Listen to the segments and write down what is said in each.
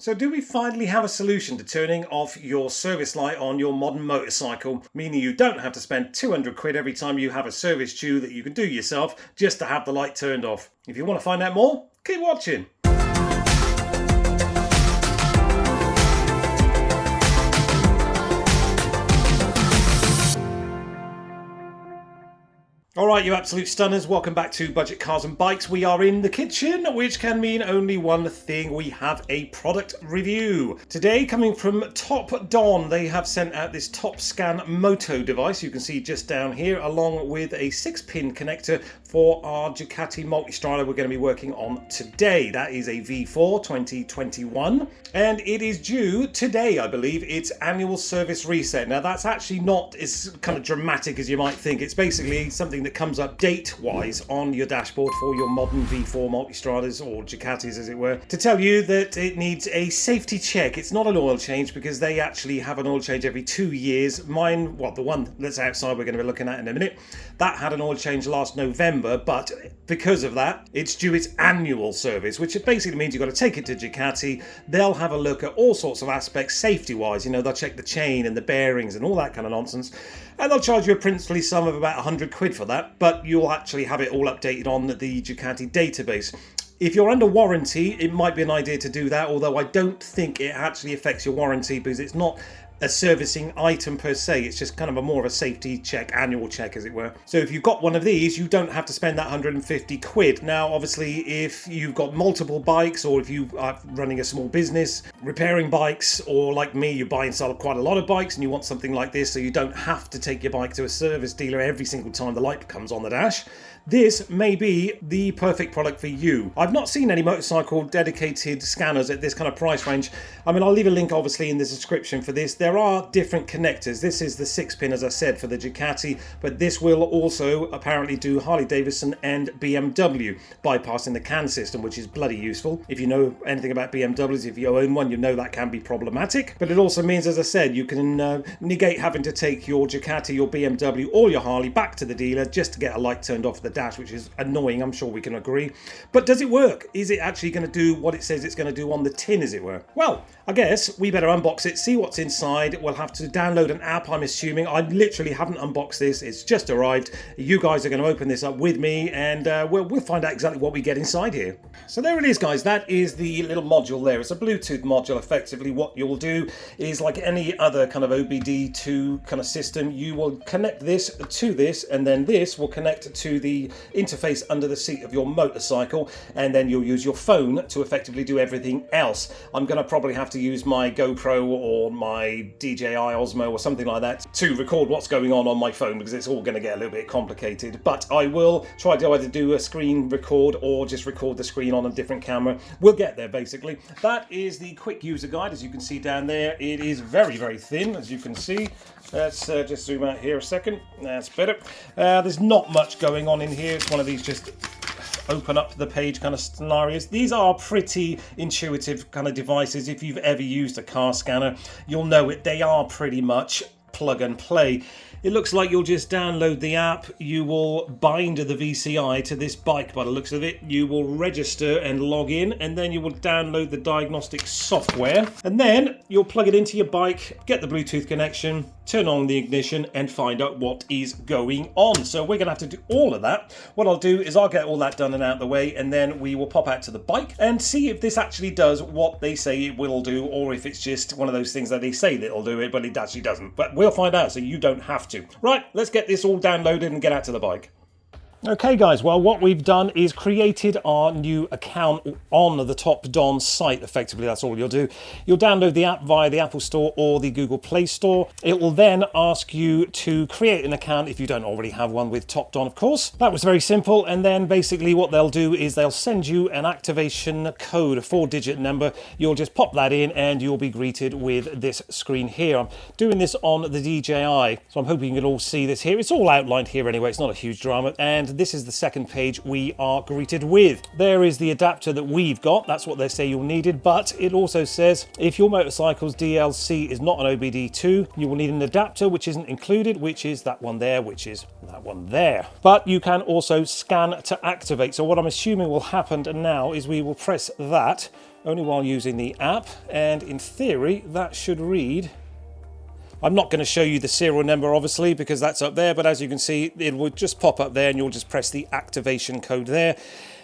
So do we finally have a solution to turning off your service light on your modern motorcycle, meaning you don't have to spend 200 quid every time you have a service due that you can do yourself just to have the light turned off? If you want to find out more, keep watching. Alright, you absolute stunners, welcome back to Budget Cars and Bikes. We are in the kitchen, which can mean only one thing: we have a product review. Today, coming from TopDon, they have sent out this TopScan Moto device, you can see just down here, along with a 6-pin connector for our Ducati multi-strider we're going to be working on today. That is a V4 2021, and it is due today, I believe, its annual service reset. Now, that's actually not as kind of dramatic as you might think. It's basically something that comes up date-wise on your dashboard for your modern V4 multi-straders, or Ducatis as it were, to tell you that it needs a safety check. It's not an oil change, because they actually have an oil change every 2 years. Mine, well, the one that's outside we're going to be looking at in a minute, that had an oil change last November, but because of that, it's due its annual service, which basically means you've got to take it to Ducati. They'll have a look at all sorts of aspects safety-wise. You know, they'll check the chain and the bearings and all that kind of nonsense, and they'll charge you a princely sum of about 100 quid for that, but you'll actually have it all updated on the Ducati database. If you're under warranty, it might be an idea to do that, although I don't think it actually affects your warranty, because it's not a servicing item per se. It's just kind of more of a safety check, annual check as it were. So if you've got one of these, you don't have to spend that 150 quid. Now, obviously, if you've got multiple bikes, or if you are running a small business, repairing bikes, or like me, you buy and sell quite a lot of bikes and you want something like this so you don't have to take your bike to a service dealer every single time the light comes on the dash, this may be the perfect product for you. I've not seen any motorcycle dedicated scanners at this kind of price range. I mean, I'll leave a link obviously in the description for this. There are different connectors. This is the 6-pin, as I said, for the Ducati, but this will also apparently do Harley Davidson and BMW, bypassing the CAN system, which is bloody useful. If you know anything about BMWs, if you own one, you know that can be problematic. But it also means, as I said, you can negate having to take your Ducati, your BMW, or your Harley back to the dealer just to get a light turned off the dash, which is annoying, I'm sure we can agree. But does it work? Is it actually going to do what it says it's going to do on the tin, as it were? Well, I guess we better unbox it, see what's inside. We'll have to download an app, I'm assuming. I literally haven't unboxed this. It's just arrived. You guys are going to open this up with me, and we'll find out exactly what we get inside here. So there it is, guys. That is the little module there. It's a Bluetooth module. Effectively, what you'll do is, like any other kind of OBD2 kind of system, you will connect this to this, and then this will connect to the interface under the seat of your motorcycle, and then you'll use your phone to effectively do everything else. I'm going to probably have to use my GoPro or my DJI Osmo or something like that to record what's going on my phone, because it's all going to get a little bit complicated. But I will try to either do a screen record or just record the screen on a different camera. We'll get there, basically. That is the quick user guide, as you can see down there. It is very, very thin, as you can see. Let's just zoom out here a second. That's better. There's not much going on in here. It's one of these just open up the page kind of scenarios. These are pretty intuitive kind of devices. If you've ever used a car scanner, you'll know it. They are pretty much plug and play. It looks like you'll just download the app, you will bind the VCI to this bike by the looks of it, you will register and log in, and then you will download the diagnostic software, and then you'll plug it into your bike, get the Bluetooth connection, turn on the ignition, and find out what is going on. So we're going to have to do all of that. What I'll do is I'll get all that done and out of the way, and then we will pop out to the bike and see if this actually does what they say it will do, or if it's just one of those things that they say that it'll do it, but it actually doesn't. But we'll find out, so you don't have to. Right, let's get this all downloaded and get out to the bike. Okay guys, well what we've done is created our new account on the TopDon site. Effectively, that's all you'll do. You'll download the app via the Apple Store or the Google Play Store. It will then ask you to create an account if you don't already have one with TopDon, of course. That was very simple, and then basically what they'll do is they'll send you an activation code, a 4-digit number. You'll just pop that in and you'll be greeted with this screen here. I'm doing this on the DJI, so I'm hoping you can all see this here. It's all outlined here anyway, it's not a huge drama, and this is the second page we are greeted with. There is the adapter that we've got. That's what they say you'll need it, but it also says if your motorcycle's DLC is not an OBD2, you will need an adapter which isn't included, which is that one there, which is that one there. But you can also scan to activate. So what I'm assuming will happen now is we will press that, only while using the app, and in theory that should read. I'm not going to show you the serial number obviously because that's up there, but as you can see it will just pop up there and you'll just press the activation code there.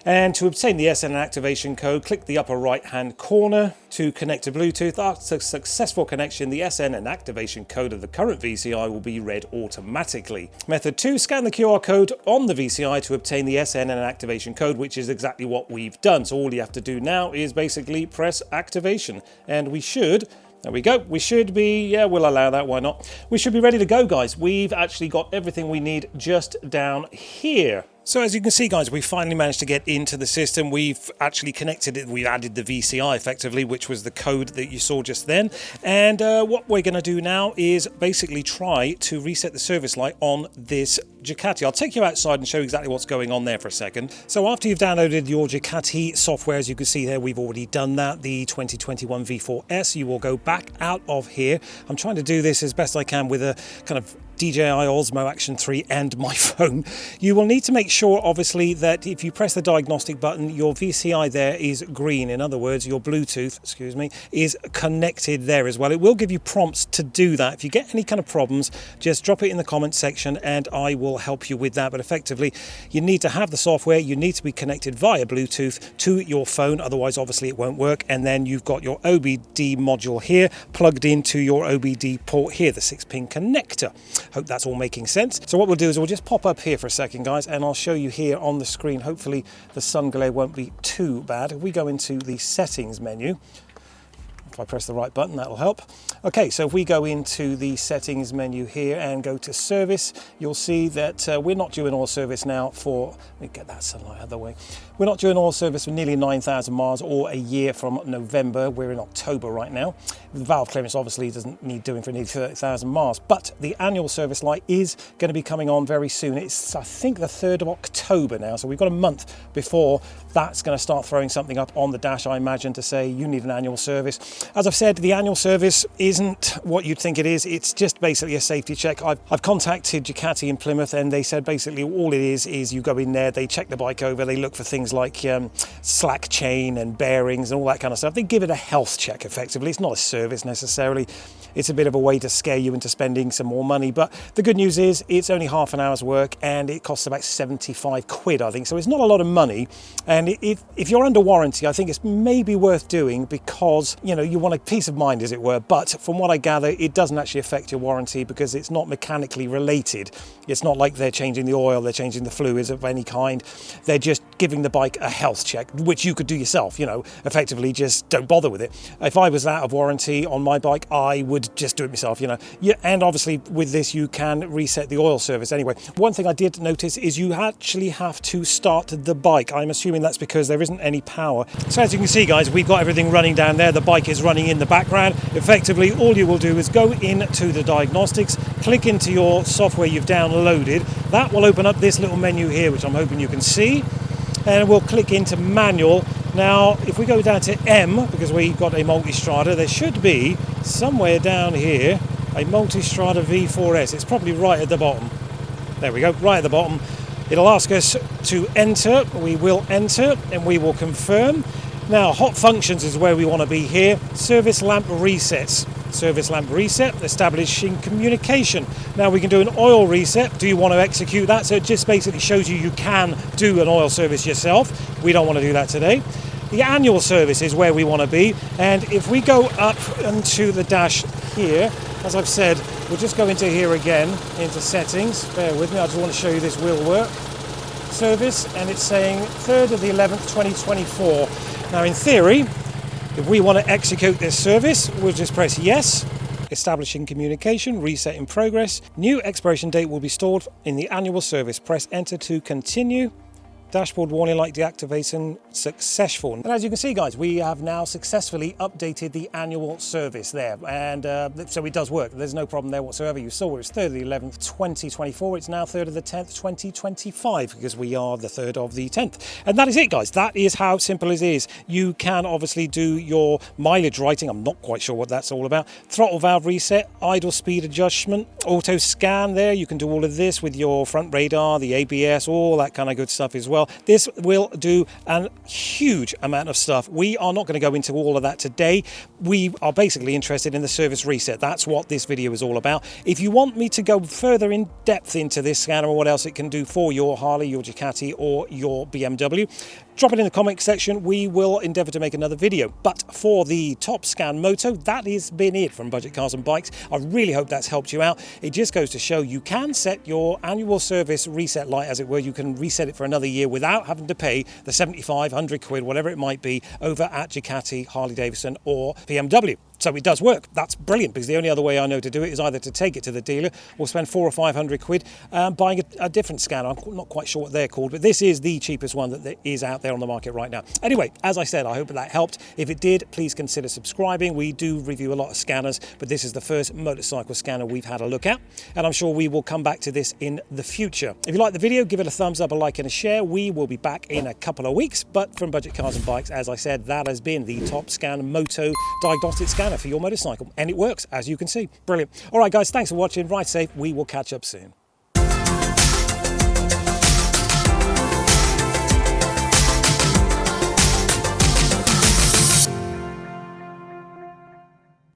And to obtain the SN activation code, click the upper right hand corner to connect to Bluetooth. After successful connection, the SN and activation code of the current VCI will be read automatically. Method 2, scan the QR code on the VCI to obtain the SN and activation code, which is exactly what we've done. So all you have to do now is basically press activation, and we should. There we go. We should be, yeah, we'll allow that, why not? We should be ready to go, guys. We've actually got everything we need just down here. So as you can see, guys, we finally managed to get into the system. We've actually connected it. We've added the VCI effectively, which was the code that you saw just then. And what we're going to do now is basically try to reset the service light on this Ducati. I'll take you outside and show you exactly what's going on there for a second. So after you've downloaded your Ducati software, as you can see there, we've already done that, the 2021 V4S. You will go back out of here. I'm trying to do this as best I can with a kind of DJI Osmo Action 3 and my phone. You will need to make sure, obviously, that if you press the diagnostic button, your VCI there is green. In other words, your Bluetooth, excuse me, is connected there as well. It will give you prompts to do that. If you get any kind of problems, just drop it in the comments section and I will help you with that. But effectively, you need to have the software. You need to be connected via Bluetooth to your phone. Otherwise, obviously, it won't work. And then you've got your OBD module here plugged into your OBD port here, the 6-pin connector. Hope that's all making sense. So what we'll do is we'll just pop up here for a second, guys, and I'll show you here on the screen. Hopefully the sun glare won't be too bad. If we go into the settings menu, if I press the right button, that'll help. Okay, so if we go into the settings menu here and go to service, you'll see that we're not due an oil service now for, let me get that sunlight out of the way. We're not due an oil service for nearly 9,000 miles or a year from November. We're in October right now. The valve clearance obviously doesn't need doing for nearly 30,000 miles, but the annual service light is going to be coming on very soon. It's, I think, the 3rd of October now, so we've got a month before that's going to start throwing something up on the dash, I imagine, to say you need an annual service. As I've said, the annual service isn't what you'd think it is. It's just basically a safety check. I've contacted Ducati in Plymouth and they said basically all it is you go in there, they check the bike over, they look for things like slack chain and bearings and all that kind of stuff. They give it a health check effectively. It's not a service necessarily. It's a bit of a way to scare you into spending some more money. But the good news is it's only half an hour's work and it costs about 75 quid, I think. So it's not a lot of money. And if you're under warranty, I think it's maybe worth doing because, you know, you want a peace of mind, as it were. But from what I gather, it doesn't actually affect your warranty because it's not mechanically related. It's not like they're changing the oil, they're changing the fluids of any kind. They're just giving the bike a health check, which you could do yourself, you know, effectively just don't bother with it. If I was out of warranty on my bike, I would just do it myself, you know. Yeah, and obviously with this you can reset the oil service anyway. One thing I did notice is you actually have to start the bike. I'm assuming that's because there isn't any power. So as you can see, guys, we've got everything running down there. The bike is running in the background. Effectively, all you will do is go into the diagnostics, click into your software you've downloaded. That will open up this little menu here, which I'm hoping you can see. And we'll click into manual. Now, if we go down to M, because we've got a multi-strada, there should be somewhere down here a multi-strada V4S. It's probably right at the bottom. There we go, right at the bottom. It'll ask us to enter. We will enter and we will confirm. Now, hot functions is where we want to be here. Service lamp resets. Service lamp reset, establishing communication. Now we can do an oil reset. Do you want to execute that? So it just basically shows you can do an oil service yourself. We don't want to do that today. The annual service is where we want to be. And if we go up into the dash here, as I've said, we'll just go into here again, into settings. Bear with me, I just want to show you this will work. Service, and it's saying 3rd of the 11th, 2024. Now in theory, if we want to execute this service, we'll just press yes. Establishing communication, reset in progress. New expiration date will be stored in the annual service. Press enter to continue. Dashboard warning light deactivation successful. And as you can see, guys, we have now successfully updated the annual service there. And so it does work. There's no problem there whatsoever. You saw it was 3rd of the 11th, 2024. It's now 3rd of the 10th, 2025, because we are the 3rd of the 10th. And that is it, guys. That is how simple it is. You can obviously do your mileage writing. I'm not quite sure what that's all about. Throttle valve reset, idle speed adjustment, auto scan there. You can do all of this with your front radar, the ABS, all that kind of good stuff as well. well. This will do a huge amount of stuff. We are not going to go into all of that today. We are basically interested in the service reset. That's what this video is all about. If you want me to go further in depth into this scanner and what else it can do for your Harley, your Ducati or your BMW, drop it in the comment section. We will endeavour to make another video. But for the TopScan Moto, that has been it from Budget Cars and Bikes. I really hope that's helped you out. It just goes to show you can set your annual service reset light, as it were. You can reset it for another year without having to pay the 75, 100 quid, whatever it might be, over at Ducati, Harley Davidson or BMW. So it does work. That's brilliant, because the only other way I know to do it is either to take it to the dealer or spend 400 or 500 quid buying a different scanner. I'm not quite sure what they're called, but this is the cheapest one that is out there on the market right now. Anyway, as I said, I hope that helped. If it did, please consider subscribing. We do review a lot of scanners, but this is the first motorcycle scanner we've had a look at, and I'm sure we will come back to this in the future. If you like the video, give it a thumbs up, a like and a share. We will be back in a couple of weeks, but from Budget Cars and Bikes, as I said, that has been the TopScan Moto diagnostic scanner for your motorcycle, and it works, as you can see. Brilliant. All right, guys, thanks for watching. Ride safe. We will catch up soon.